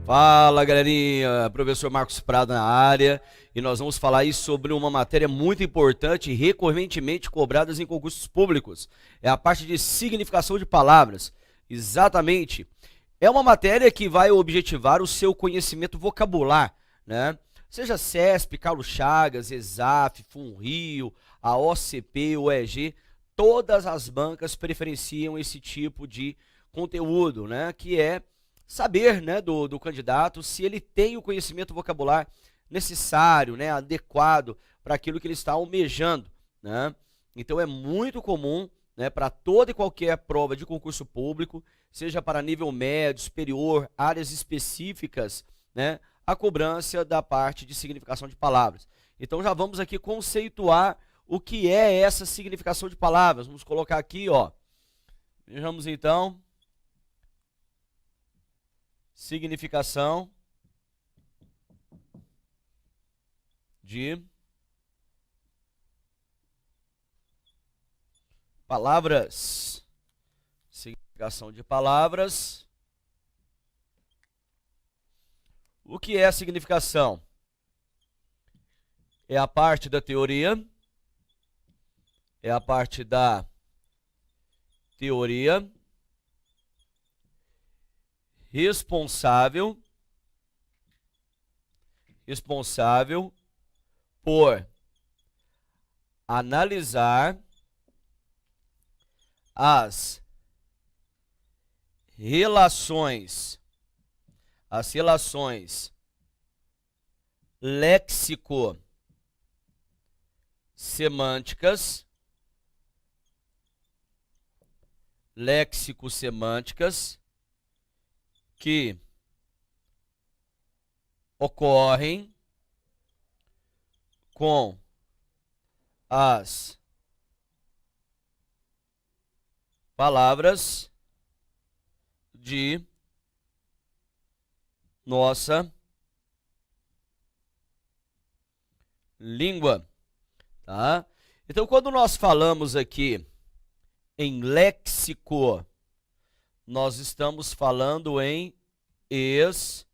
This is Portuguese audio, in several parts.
Fala, galerinha, professor Marcos Prado na área, e nós vamos falar aí sobre uma matéria muito importante e recorrentemente cobradas em concursos públicos. É a parte de significação de palavras. Exatamente. É uma matéria que vai objetivar o seu conhecimento vocabular, né? Seja CESP, Carlos Chagas, ESAF, FUNRIO, a OCP, o EG, todas as bancas preferenciam esse tipo de conteúdo, né? Que é saber, né, do candidato se ele tem o conhecimento vocabular necessário, né, adequado para aquilo que ele está almejando, né? Então é muito comum, né, para toda e qualquer prova de concurso público, seja para nível médio, superior, áreas específicas, né, a cobrança da parte de significação de palavras. Então já vamos aqui conceituar o que é essa significação de palavras. Vamos colocar aqui, ó. Vejamos então. Significação de palavras. Significação de palavras. O que é a significação? É a parte da teoria. É a parte da teoria responsável por analisar as relações léxico-semânticas que ocorrem com as palavras de nossa língua, tá? Então, quando nós falamos aqui em léxico, nós estamos falando em estrutura.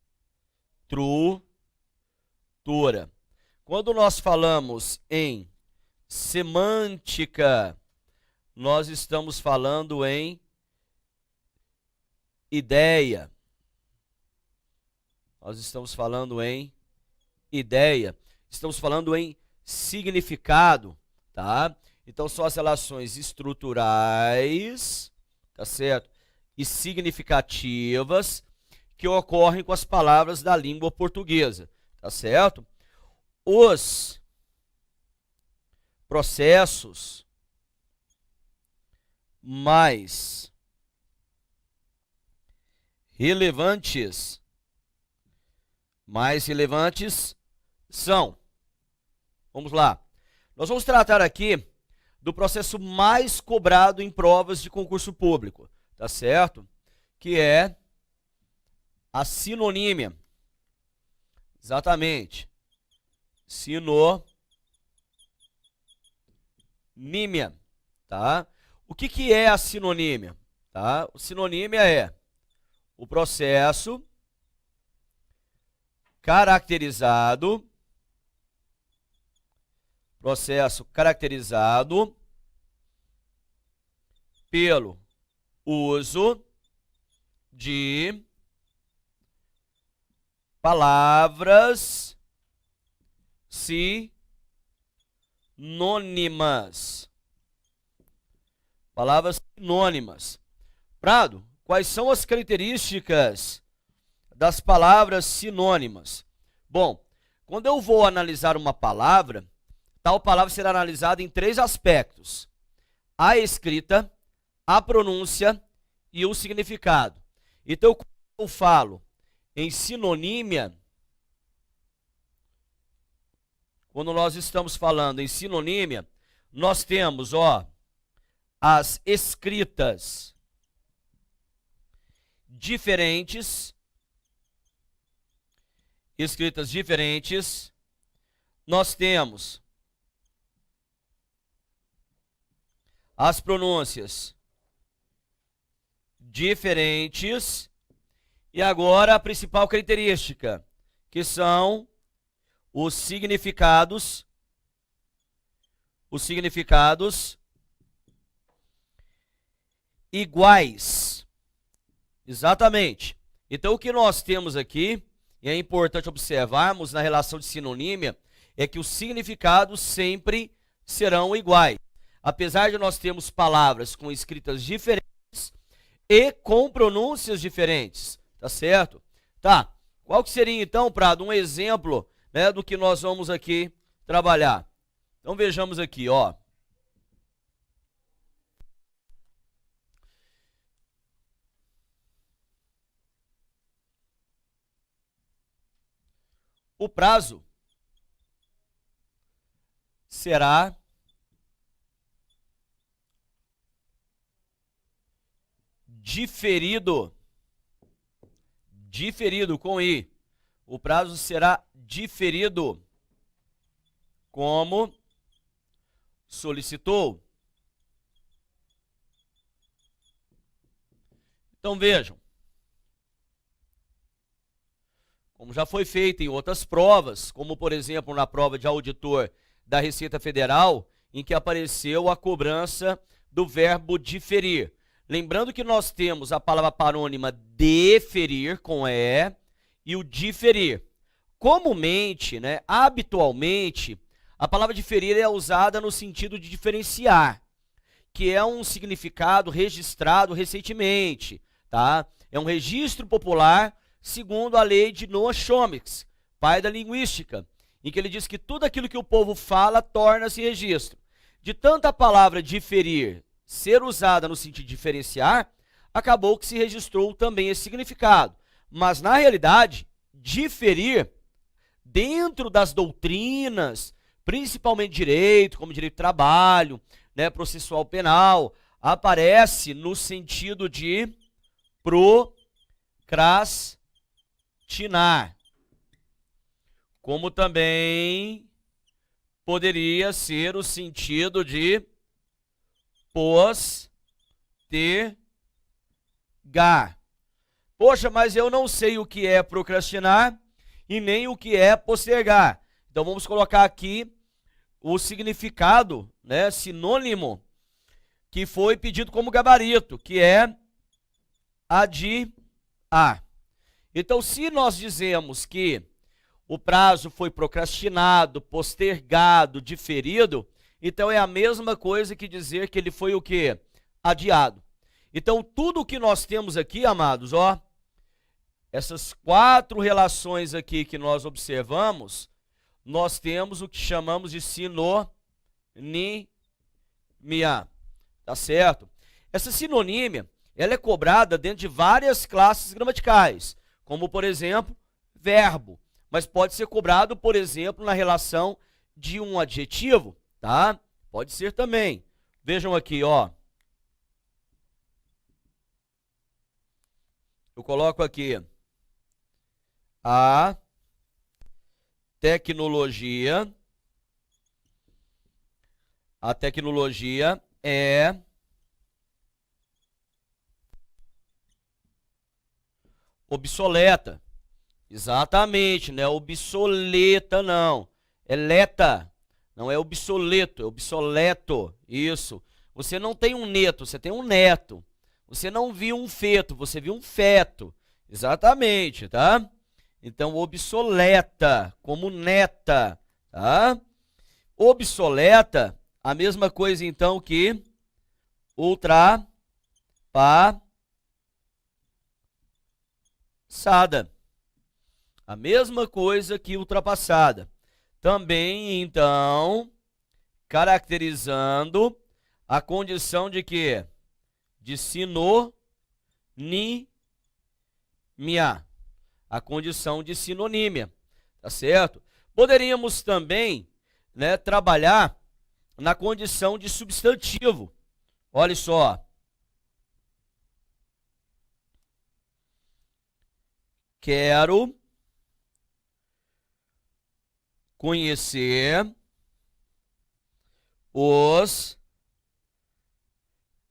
Quando nós falamos em semântica, nós estamos falando em ideia. Estamos falando em significado, tá? Então são as relações estruturais, tá certo? E significativas que ocorrem com as palavras da língua portuguesa, tá certo? Os processos mais relevantes são, vamos lá, nós vamos tratar aqui do processo mais cobrado em provas de concurso público, tá certo? Que é a sinonímia. Exatamente. Sinonímia, tá? O que é a sinonímia? Tá? O sinonímia é o processo caracterizado pelo uso de palavras sinônimas. Palavras sinônimas. Prado, quais são as características das palavras sinônimas? Bom, quando eu vou analisar uma palavra, tal palavra será analisada em 3 aspectos: a escrita, a pronúncia e o significado. Então, quando eu falo em sinonímia, quando nós estamos falando em sinonímia, nós temos, ó, as escritas diferentes, nós temos as pronúncias diferentes E agora a principal característica, que são os significados iguais. Exatamente. Então, o que nós temos aqui, e é importante observarmos na relação de sinonímia, é que os significados sempre serão iguais. Apesar de nós termos palavras com escritas diferentes e com pronúncias diferentes, tá certo? Tá. Qual que seria, então, Prado, um exemplo, né, do que nós vamos aqui trabalhar? Então, vejamos aqui, ó. O prazo será diferido com I. O prazo será diferido como solicitou. Então vejam, como já foi feito em outras provas, como por exemplo na prova de auditor da Receita Federal, em que apareceu a cobrança do verbo diferir. Lembrando que nós temos a palavra parônima deferir com E e o diferir. Comumente, né, habitualmente, a palavra diferir é usada no sentido de diferenciar, que é um significado registrado recentemente, tá? É um registro popular segundo a lei de Noam Chomsky, pai da linguística, em que ele diz que tudo aquilo que o povo fala torna-se registro. De tanta palavra diferir ser usada no sentido de diferenciar, acabou que se registrou também esse significado. Mas, na realidade, diferir, dentro das doutrinas, principalmente direito, como direito do trabalho, né, processual penal, aparece no sentido de procrastinar. Como também poderia ser o sentido de postergar. Poxa, mas eu não sei o que é procrastinar e nem o que é postergar. Então vamos colocar aqui o significado, né, sinônimo, que foi pedido como gabarito, que é adiar. Então, se nós dizemos que o prazo foi procrastinado, postergado, diferido, então é a mesma coisa que dizer que ele foi o quê? Adiado. Então, tudo o que nós temos aqui, amados, ó, essas 4 relações aqui que nós observamos, nós temos o que chamamos de sinonímia, tá certo? Essa sinonímia, ela é cobrada dentro de várias classes gramaticais, como, por exemplo, verbo, mas pode ser cobrado, por exemplo, na relação de um adjetivo, tá? Pode ser também. Vejam aqui, ó. Eu coloco aqui a tecnologia. A tecnologia é obsoleta. Exatamente, não é obsoleta, não. É leta. Não é obsoleto, é obsoleto. Isso. Você não tem um neto, você tem um neto. Você não viu um feto, você viu um feto. Exatamente, tá? Então, obsoleta, como neta, tá? Obsoleta, a mesma coisa, então, que ultrapassada. A mesma coisa que ultrapassada. Também, então, caracterizando a condição de quê? De sinonímia. A condição de sinonímia, tá certo? Poderíamos também, né, trabalhar na condição de substantivo. Olha só. Quero conhecer os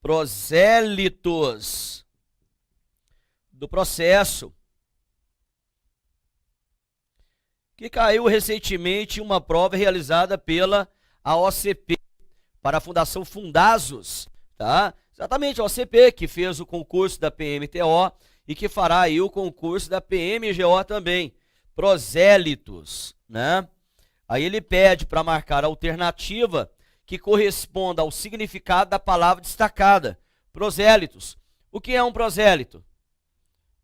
prosélitos do processo. que caiu recentemente uma prova realizada pela AOCP para a Fundação Fundasos, tá? Exatamente, a OCP que fez o concurso da PMTO e que fará aí o concurso da PMGO também. Prosélitos, né? Aí ele pede para marcar a alternativa que corresponda ao significado da palavra destacada. Prosélitos. O que é um prosélito?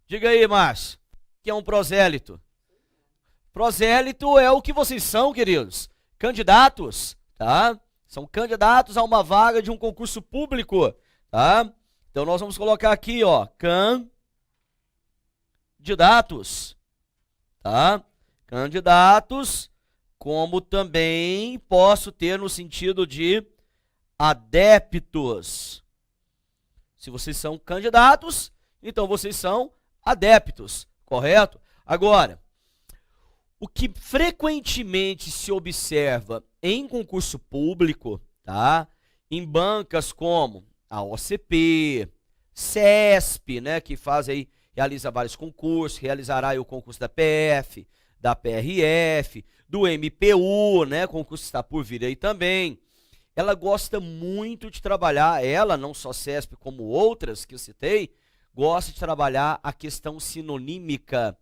Diga aí, Márcio. O que é um prosélito? Prosélito é o que vocês são, queridos. Candidatos, tá? São candidatos a uma vaga de um concurso público, tá? Então nós vamos colocar aqui, ó, candidatos, tá? Candidatos, como também posso ter no sentido de adeptos. Se vocês são candidatos, então vocês são adeptos, correto? Agora, o que frequentemente se observa em concurso público, tá? Em bancas como a OCP, CESP, né, que faz aí, realiza vários concursos, realizará aí o concurso da PF, da PRF, do MPU, né, concurso está por vir aí também. Ela gosta muito de trabalhar, ela, não só CESP como outras que eu citei, gosta de trabalhar a questão sinonímica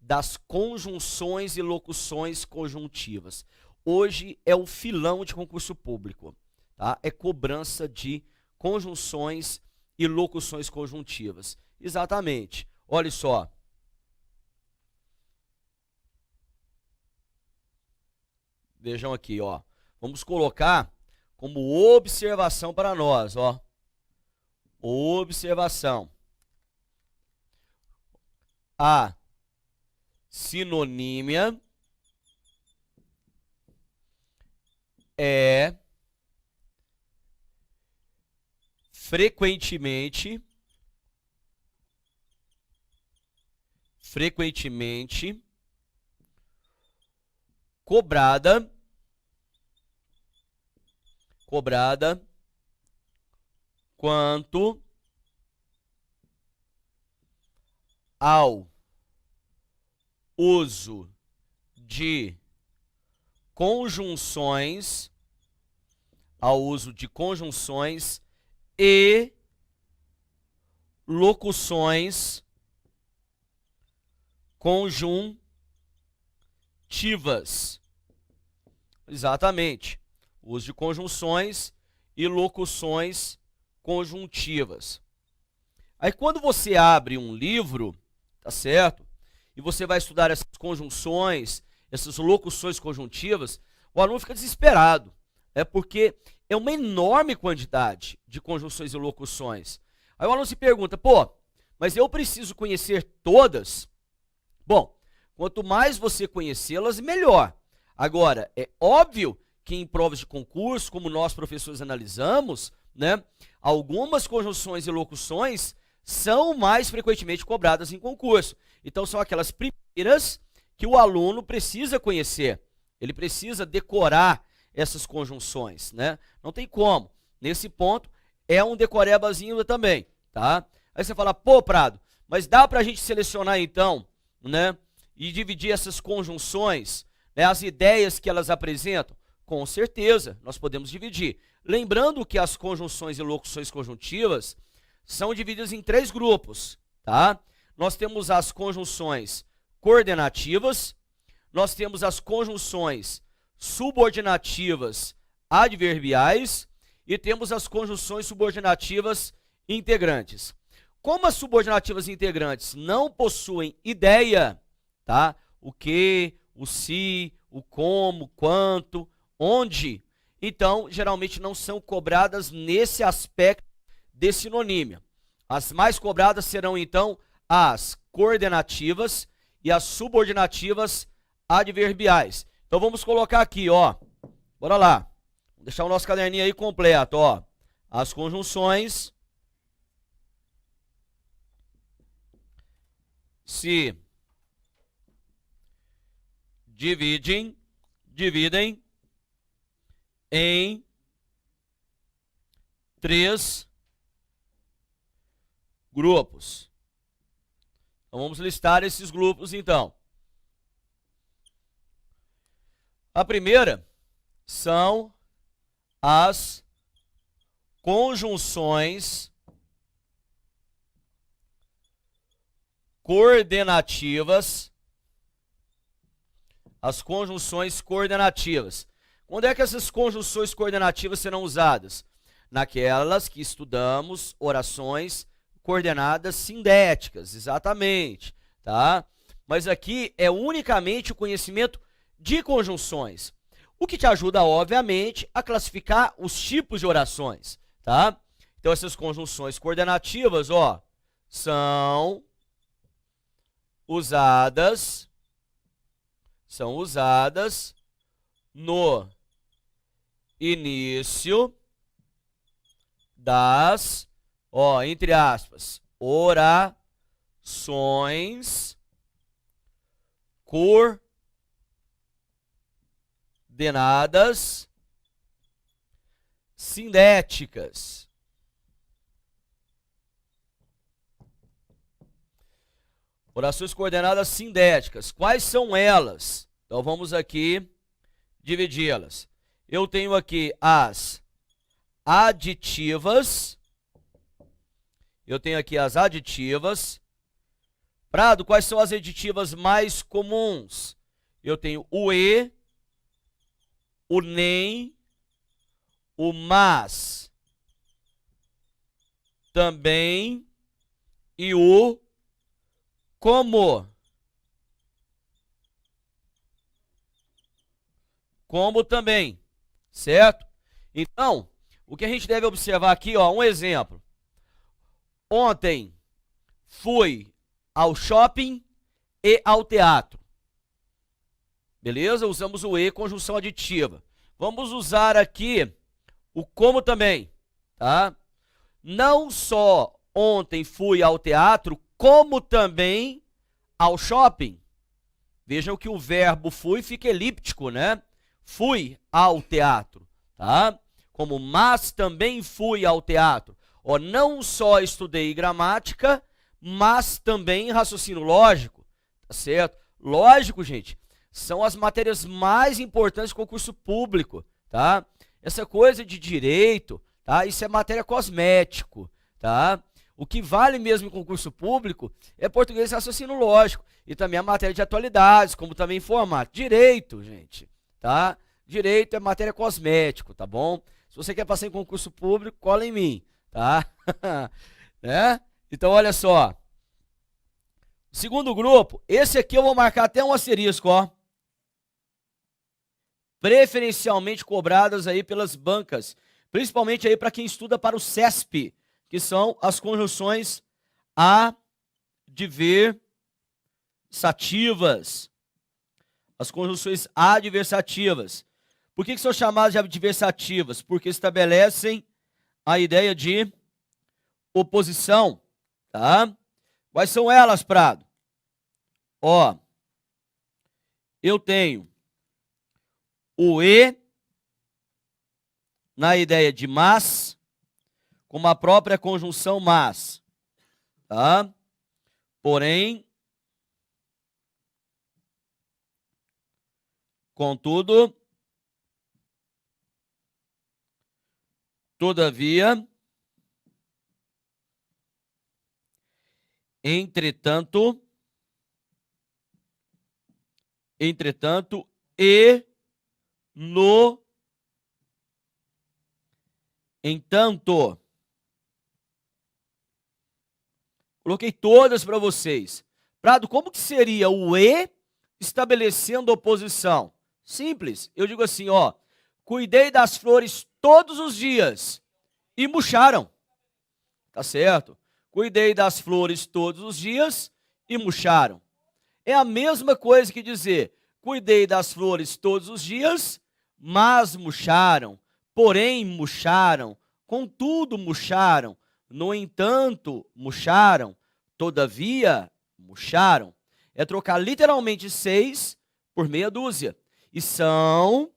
das conjunções e locuções conjuntivas. Hoje é o filão de concurso público, tá? É cobrança de conjunções e locuções conjuntivas. Exatamente. Olha só. Vejam aqui, ó. Vamos colocar como observação para nós, ó. Observação. A sinonímia é frequentemente cobrada quanto ao uso de conjunções, e locuções conjuntivas. Exatamente. Uso de conjunções e locuções conjuntivas. Aí quando você abre um livro, tá certo? E você vai estudar essas conjunções, essas locuções conjuntivas, o aluno fica desesperado, porque é uma enorme quantidade de conjunções e locuções. Aí o aluno se pergunta, pô, mas eu preciso conhecer todas? Bom, quanto mais você conhecê-las, melhor. Agora, é óbvio que em provas de concurso, como nós professores analisamos, né, algumas conjunções e locuções são mais frequentemente cobradas em concurso. Então, são aquelas primeiras que o aluno precisa conhecer. Ele precisa decorar essas conjunções, né? Não tem como. Nesse ponto, é um decorebazinho também, tá? Aí você fala, pô, Prado, mas dá pra gente selecionar então, né? E dividir essas conjunções, né, as ideias que elas apresentam? Com certeza, nós podemos dividir. Lembrando que as conjunções e locuções conjuntivas são divididas em 3 grupos, tá? Nós temos as conjunções coordenativas, nós temos as conjunções subordinativas adverbiais e temos as conjunções subordinativas integrantes. Como as subordinativas integrantes não possuem ideia, tá? O que, o se, o como, quanto, onde, então geralmente não são cobradas nesse aspecto de sinonímia. As mais cobradas serão então as coordenativas e as subordinativas adverbiais. Então vamos colocar aqui, ó. Bora lá. Vou deixar o nosso caderninho aí completo, ó. As conjunções se dividem em 3 grupos. Então vamos listar esses grupos então. A primeira são as conjunções coordenativas. As conjunções coordenativas. Quando é que essas conjunções coordenativas serão usadas? Naquelas que estudamos orações coordenadas sindéticas, exatamente, tá? Mas aqui é unicamente o conhecimento de conjunções, o que te ajuda, obviamente, a classificar os tipos de orações, tá? Então, essas conjunções coordenativas, ó, são usadas no início das, ó, entre aspas, orações coordenadas sindéticas. Orações coordenadas sindéticas. Quais são elas? Então vamos aqui dividi-las. Eu tenho aqui as aditivas. Prado, quais são as aditivas mais comuns? Eu tenho o e, o nem, o mas, também e o como. Como também, certo? Então, o que a gente deve observar aqui, ó, um exemplo. Ontem fui ao shopping e ao teatro. Beleza? Usamos o e, conjunção aditiva. Vamos usar aqui o como também, tá? Não só ontem fui ao teatro, como também ao shopping. Vejam que o verbo fui fica elíptico, né? Fui ao teatro, tá? Como mas também fui ao teatro. Ó, não só estudei gramática, mas também raciocínio lógico, tá certo? Lógico, gente, são as matérias mais importantes do concurso público, tá? Essa coisa de direito, tá? Isso é matéria cosmético, tá? O que vale mesmo em concurso público é português e raciocínio lógico. E também a matéria de atualidades, como também informática. Direito, gente, tá? Direito é matéria cosmético, tá bom? Se você quer passar em concurso público, cola em mim, tá? Né? Então, olha só. Segundo grupo, esse aqui eu vou marcar até um asterisco, ó. Preferencialmente cobradas aí pelas bancas, principalmente aí para quem estuda para o CESP, que são as conjunções adversativas. As conjunções adversativas. Por que são chamadas de adversativas? Porque estabelecem a ideia de oposição, tá? Quais são elas, Prado? Ó, eu tenho o e na ideia de mas, como a própria conjunção mas, tá? Porém, contudo, todavia, entretanto, e no entanto. Coloquei todas para vocês. Prado, como que seria o e estabelecendo oposição? Simples. Eu digo assim, ó. Cuidei das flores todos os dias e murcharam. Tá certo? Cuidei das flores todos os dias e murcharam. É a mesma coisa que dizer, cuidei das flores todos os dias, mas murcharam. Porém, murcharam. Contudo, murcharam. No entanto, murcharam. Todavia, murcharam. É trocar literalmente 6 por meia dúzia. E são,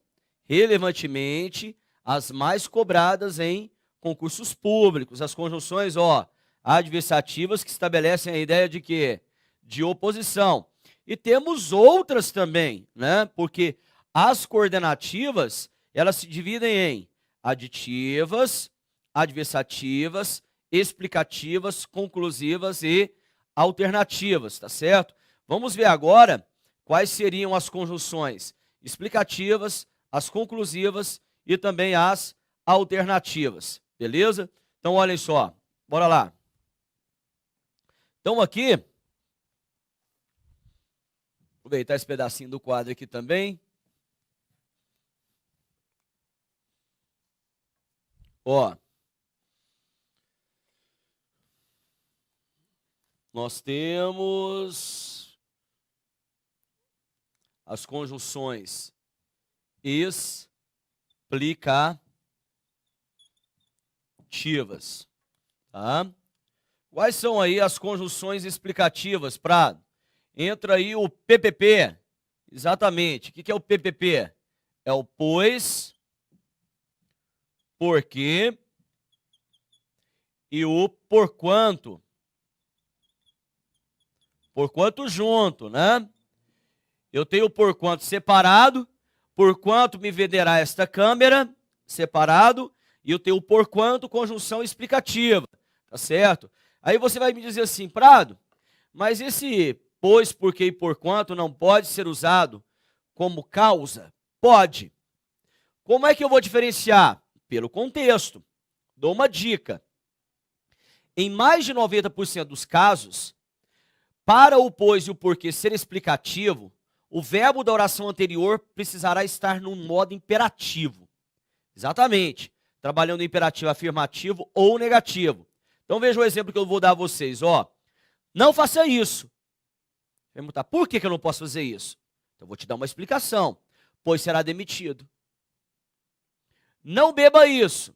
relevantemente, as mais cobradas em concursos públicos. As conjunções, ó, adversativas que estabelecem a ideia de quê? De oposição. E temos outras também, né? Porque As coordenativas, elas se dividem em aditivas, adversativas, explicativas, conclusivas e alternativas, tá certo? Vamos ver agora quais seriam as conjunções explicativas, as conclusivas e também as alternativas, beleza? Então, olhem só, bora lá. Então, aqui, aproveitar esse pedacinho do quadro aqui também. Ó, nós temos as conjunções explicativas, tá? Quais são aí as conjunções explicativas, Prado? Entra aí o PPP, exatamente. O que é o PPP? É o pois, porque e o porquanto. Porquanto junto, né? Eu tenho o porquanto separado, porquanto me venderá esta câmera, separado, e eu tenho o porquanto conjunção explicativa, tá certo? Aí você vai me dizer assim, Prado, mas esse pois, porque e porquanto não pode ser usado como causa? Pode. Como é que eu vou diferenciar? Pelo contexto. Dou uma dica. Em mais de 90% dos casos, para o pois e o porquê ser explicativo, o verbo da oração anterior precisará estar no modo imperativo. Exatamente. Trabalhando em imperativo afirmativo ou negativo. Então veja o exemplo que eu vou dar a vocês. Ó, não faça isso. Perguntar, por que eu não posso fazer isso? Então eu vou te dar uma explicação. Pois será demitido. Não beba isso,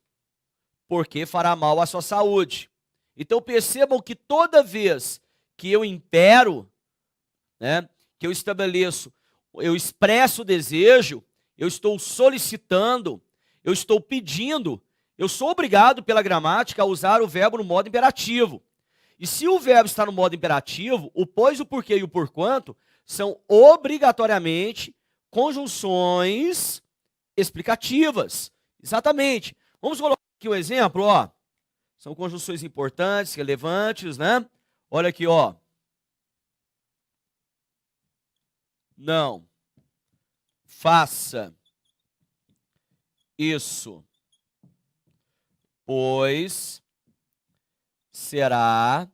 porque fará mal à sua saúde. Então percebam que toda vez que eu impero, né, que eu estabeleço, eu expresso o desejo, eu estou solicitando, eu estou pedindo, eu sou obrigado pela gramática a usar o verbo no modo imperativo. E se o verbo está no modo imperativo, o pois, o porquê e o porquanto são obrigatoriamente conjunções explicativas. Exatamente. Vamos colocar aqui um exemplo, ó. São conjunções importantes, relevantes, né? Olha aqui, ó. Não faça isso, pois será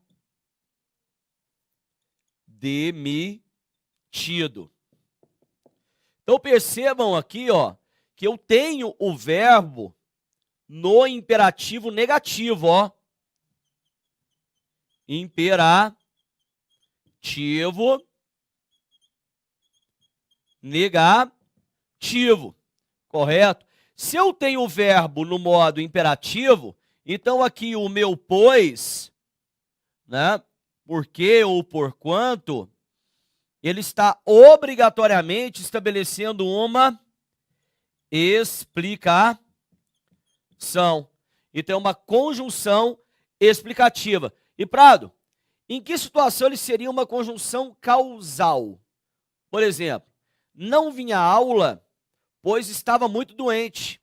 demitido. Então percebam aqui, ó, que eu tenho o verbo no imperativo negativo, ó. Imperativo negativo, correto? Se eu tenho o verbo no modo imperativo, então aqui o meu pois, né, porque ou porquanto, ele está obrigatoriamente estabelecendo uma explicação. Então é uma conjunção explicativa. E Prado, em que situação ele seria uma conjunção causal? Por exemplo, não vinha à aula, pois estava muito doente.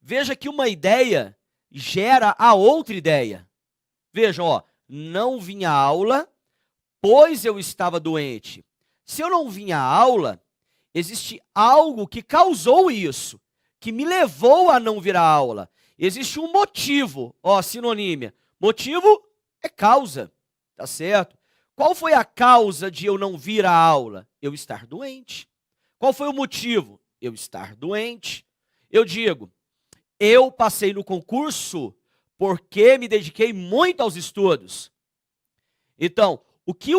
Veja que uma ideia gera a outra ideia. Vejam, ó, não vinha à aula, pois eu estava doente. Se eu não vinha à aula, existe algo que causou isso, que me levou a não vir à aula. Existe um motivo, ó, sinonímia. Motivo é causa, tá certo? Qual foi a causa de eu não vir à aula? Eu estar doente. Qual foi o motivo? Eu estar doente. Eu digo, eu passei no concurso porque me dediquei muito aos estudos. Então, o que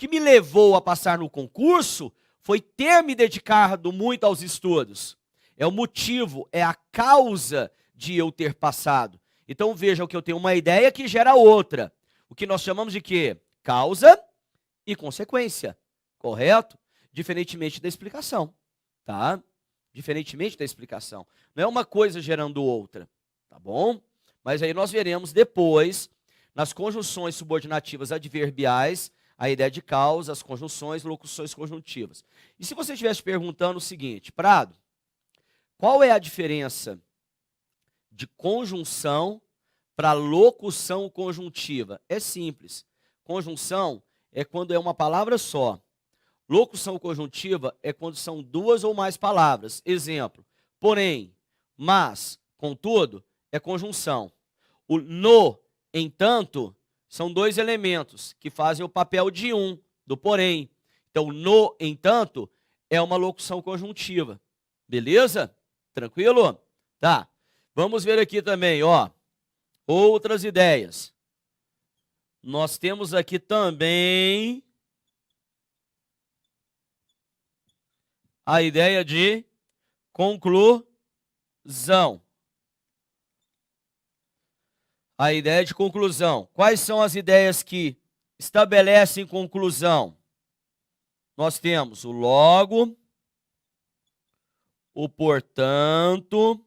me levou a passar no concurso foi ter me dedicado muito aos estudos. É o motivo, é a causa de eu ter passado. Então, vejam que eu tenho uma ideia que gera outra. O que nós chamamos de quê? Causa e consequência, correto? Diferentemente da explicação, tá? Diferentemente da explicação. Não é uma coisa gerando outra, tá bom? Mas aí nós veremos depois, nas conjunções subordinativas adverbiais, a ideia de causa, as conjunções, locuções conjuntivas. E se você estivesse perguntando o seguinte, Prado, qual é a diferença de conjunção para locução conjuntiva? É simples. Conjunção é quando é uma palavra só. Locução conjuntiva é quando são duas ou mais palavras. Exemplo, porém, mas, contudo, é conjunção. O no, entanto, são dois elementos que fazem o papel de um, do porém. Então, no entanto, é uma locução conjuntiva. Beleza? Tranquilo? Tá. Vamos ver aqui também, ó, outras ideias. Nós temos aqui também a ideia de conclusão. A ideia de conclusão. Quais são as ideias que estabelecem conclusão? Nós temos o logo, o portanto,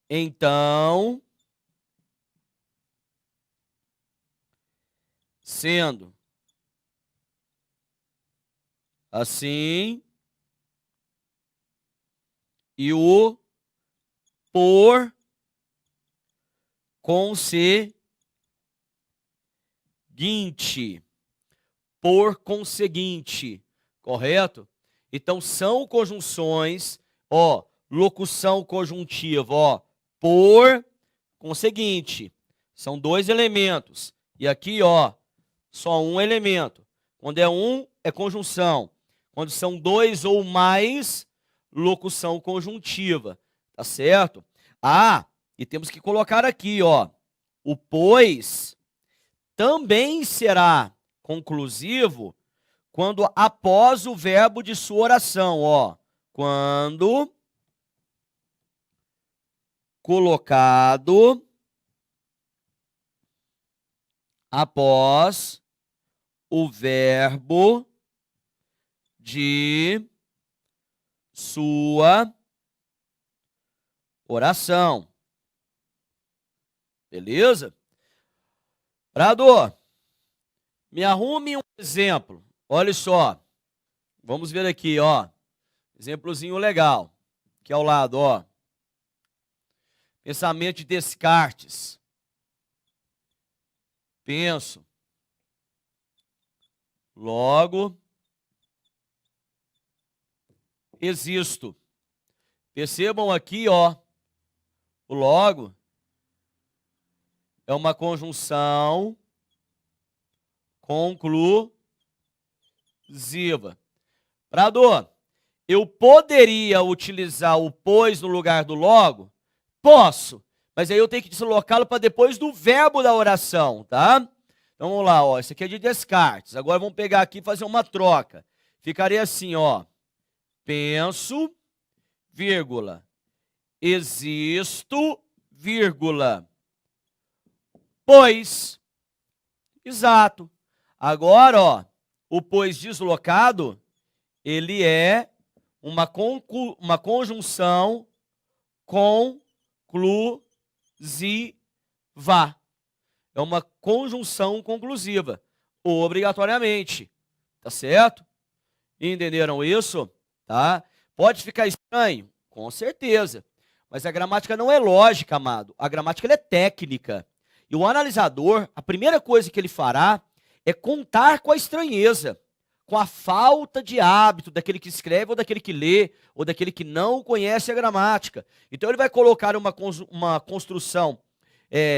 então, sendo, assim, e o por conseguinte. Por conseguinte, correto? Então, são conjunções, ó, locução conjuntiva, ó, por conseguinte. São dois elementos. E aqui, ó, só um elemento. Quando é um, é conjunção. Quando são dois ou mais, locução conjuntiva. Tá certo? Ah, e temos que colocar aqui, ó, o pois também será conclusivo quando após o verbo de sua oração, ó, quando colocado após o verbo de sua oração. Beleza? Prado, me arrume um exemplo. Olha só. Vamos ver aqui, ó. Exemplozinho legal. Aqui ao lado, ó. Pensamento de Descartes. Penso. Logo, existo. Percebam aqui, ó. O logo é uma conjunção conclusiva. Prado, eu poderia utilizar o pois no lugar do logo? Posso, mas aí eu tenho que deslocá-lo para depois do verbo da oração, tá? Então vamos lá, ó, isso aqui é de Descartes. Agora vamos pegar aqui e fazer uma troca. Ficaria assim, ó. Penso, vírgula, existo, vírgula, pois. Exato. Agora, ó, o pois deslocado, ele é uma conjunção conclusiva. É uma conjunção conclusiva, obrigatoriamente. Tá certo? Entenderam isso? Tá? Pode ficar estranho? Com certeza. Mas a gramática não é lógica, amado. A gramática ela é técnica. E o analisador, a primeira coisa que ele fará é contar com a estranheza, com a falta de hábito daquele que escreve ou daquele que lê, ou daquele que não conhece a gramática. Então ele vai colocar uma construção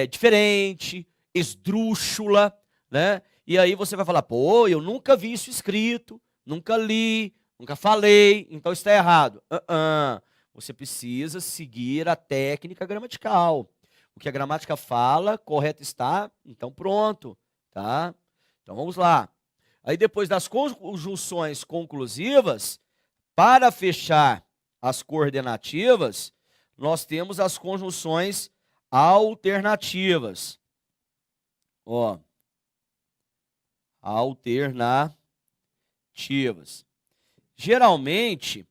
diferente, esdrúxula, né? E aí você vai falar, pô, eu nunca vi isso escrito, nunca li, nunca falei, então está errado. Você precisa seguir a técnica gramatical. O que a gramática fala, correto está, então pronto, tá? Então vamos lá. Aí depois das conjunções conclusivas, para fechar as coordenativas, nós temos as conjunções alternativas. Ó, alternativas. Geralmente,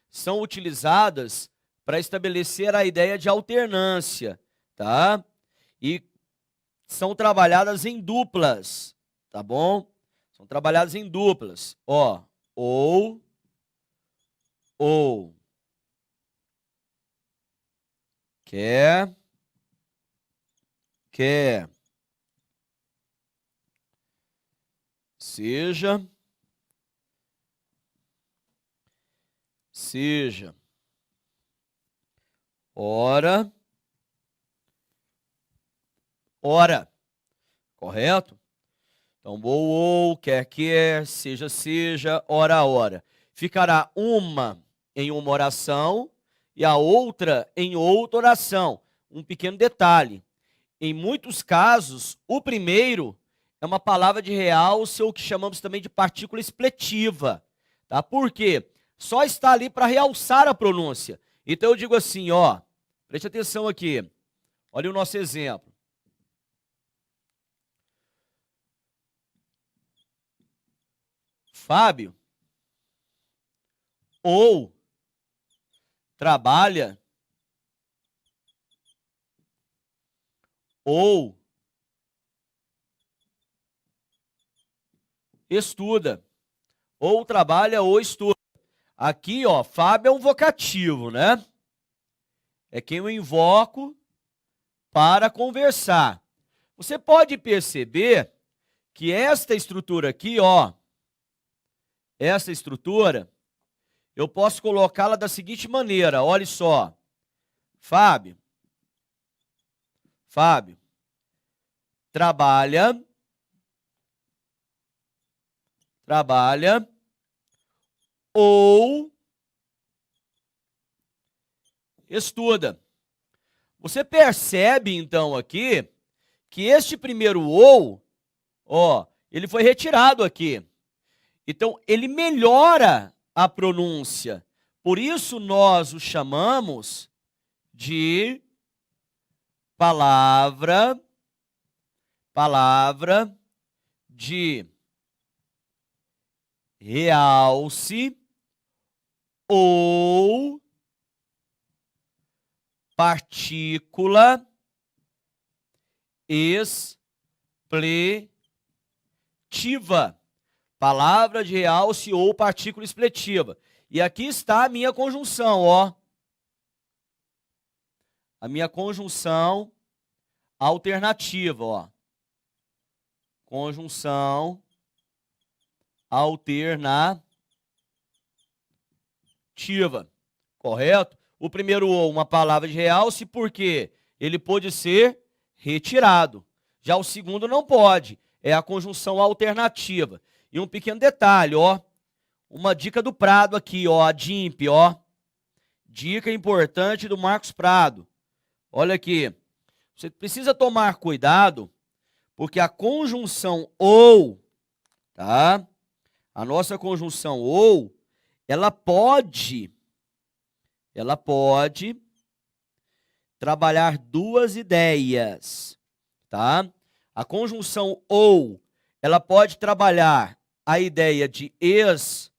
são utilizadas para estabelecer a ideia de alternância, tá? E são trabalhadas em duplas, tá bom? São trabalhadas em duplas, ó, ou, quer, seja, ora, correto? Então, ou, quer, seja, ora. Ficará uma em uma oração e a outra em outra oração. Um pequeno detalhe. Em muitos casos, o primeiro é uma palavra de realce ou que chamamos também de partícula expletiva. Tá? Por quê? Só está ali para realçar a pronúncia. Então eu digo assim, ó, preste atenção aqui. Olha o nosso exemplo. Fábio ou trabalha ou estuda. Ou trabalha ou estuda. Aqui, ó, Fábio é um vocativo, né? É quem eu invoco para conversar. Você pode perceber que esta estrutura aqui, ó, essa estrutura, eu posso colocá-la da seguinte maneira, olha só. Fábio, trabalha, ou estuda. Você percebe, então, aqui, que este primeiro ou, ó, ele foi retirado aqui. Então, ele melhora a pronúncia. Por isso, nós o chamamos de palavra de realce ou partícula expletiva. Palavra de realce ou partícula expletiva. E aqui está a minha conjunção, ó. A minha conjunção alternativa, ó. Conjunção alternativa. Correto? O primeiro ou, uma palavra de realce, porque ele pode ser retirado. Já o segundo não pode. É a conjunção alternativa. E um pequeno detalhe, ó. Uma dica do Prado aqui, ó. A DIMP, ó. Dica importante do Marcos Prado. Olha aqui. Você precisa tomar cuidado, porque a conjunção ou, tá? A nossa conjunção ou, ela pode trabalhar duas ideias, tá? A conjunção ou, ela pode trabalhar a ideia de exclusão,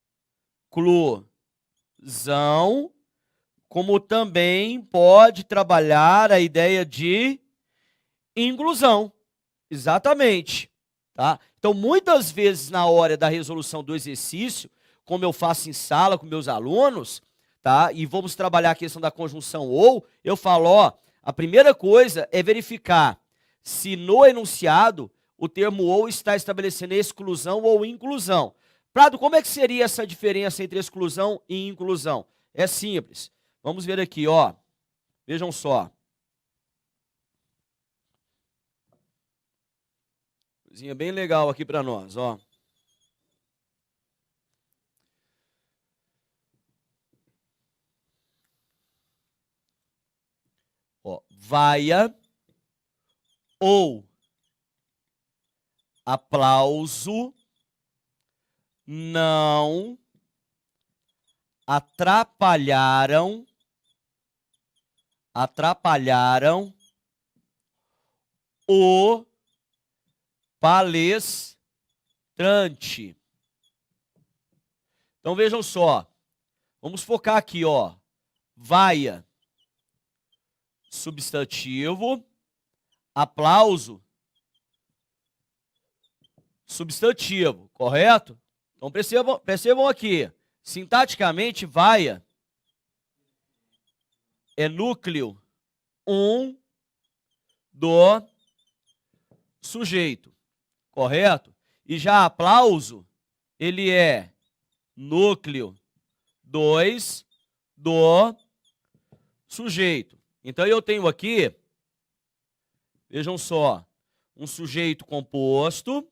como também pode trabalhar a ideia de inclusão. Exatamente, tá? Então, muitas vezes na hora da resolução do exercício, como eu faço em sala com meus alunos, tá? E vamos trabalhar a questão da conjunção ou, eu falo, ó, a primeira coisa é verificar se no enunciado o termo ou está estabelecendo exclusão ou inclusão. Prado, como é que seria essa diferença entre exclusão e inclusão? É simples. Vamos ver aqui, ó. Vejam só. Coisinha bem legal aqui para nós, ó. Ó, vaia ou aplauso não atrapalharam o palestrante. Então vejam só. Vamos focar aqui, ó. Vaia, substantivo, aplauso, substantivo, correto? Então percebam aqui, sintaticamente, vaia é núcleo 1 do sujeito, correto? E já aplauso, ele é núcleo 2 do sujeito. Então eu tenho aqui, vejam só, um sujeito composto,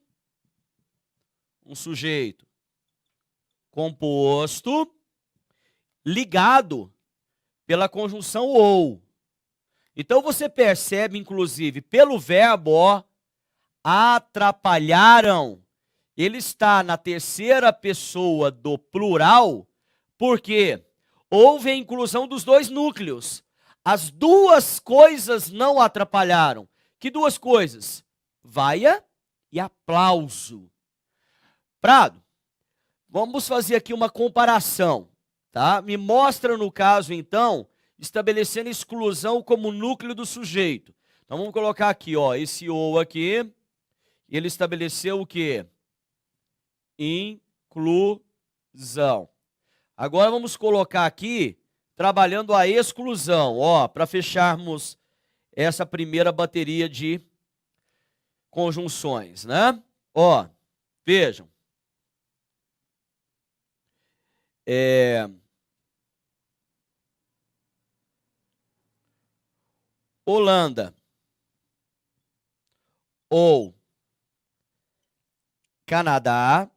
ligado pela conjunção ou. Então você percebe, inclusive, pelo verbo ó, atrapalharam, ele está na terceira pessoa do plural, porque houve a inclusão dos dois núcleos. As duas coisas não atrapalharam. Que duas coisas? Vaia e aplauso. Prado, vamos fazer aqui uma comparação, tá? Me mostra no caso, então, estabelecendo exclusão como núcleo do sujeito. Então vamos colocar aqui, ó, esse ou aqui, ele estabeleceu o quê? Inclusão. Agora vamos colocar aqui, trabalhando a exclusão, ó, para fecharmos essa primeira bateria de conjunções, né? Ó, vejam. Holanda ou Canadá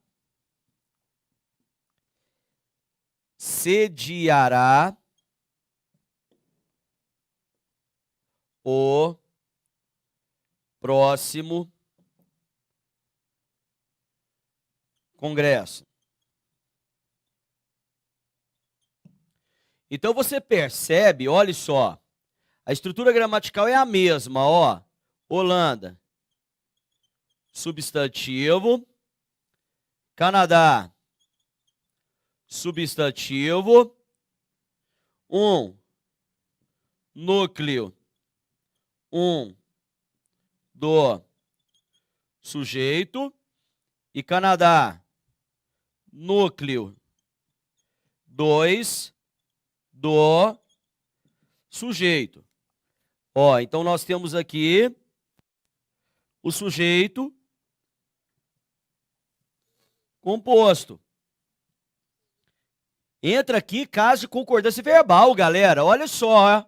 sediará o próximo congresso. Então você percebe, olha só, a estrutura gramatical é a mesma, ó. Holanda, substantivo. Canadá, substantivo. Núcleo, do sujeito. E Canadá, núcleo 2 do sujeito. Ó, então nós temos aqui o sujeito composto. Entra aqui caso de concordância verbal, galera. Olha só, ó,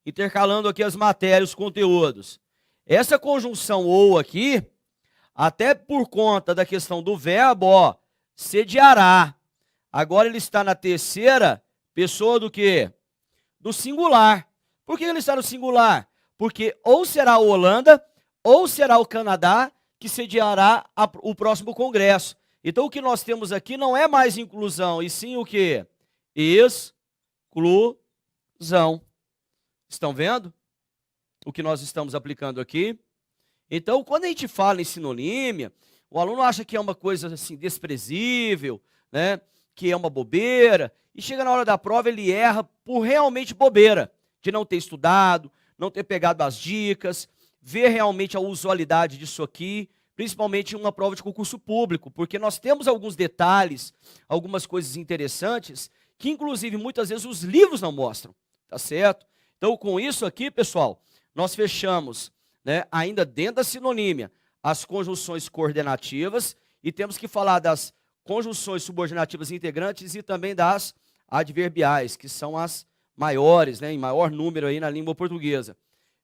intercalando aqui as matérias, os conteúdos. Essa conjunção ou aqui, até por conta da questão do verbo, ó, sediará. Agora ele está na terceira pessoa do quê? Do singular. Por que ele está no singular? Porque ou será a Holanda, ou será o Canadá que sediará o próximo congresso. Então o que nós temos aqui não é mais inclusão, e sim o quê? Exclusão. Estão vendo o que nós estamos aplicando aqui? Então, quando a gente fala em sinonímia, o aluno acha que é uma coisa assim desprezível, né? Que é uma bobeira, e chega na hora da prova ele erra por realmente bobeira, de não ter estudado, não ter pegado as dicas, ver realmente a usualidade disso aqui, principalmente em uma prova de concurso público, porque nós temos alguns detalhes, algumas coisas interessantes, que inclusive muitas vezes os livros não mostram, tá certo? Então com isso aqui, pessoal, nós fechamos, né, ainda dentro da sinonímia, as conjunções coordenativas, e temos que falar das conjunções subordinativas integrantes e também das adverbiais, que são as maiores, né, em maior número aí na língua portuguesa.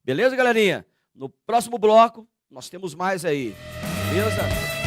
Beleza, galerinha? No próximo bloco, nós temos mais aí. Beleza?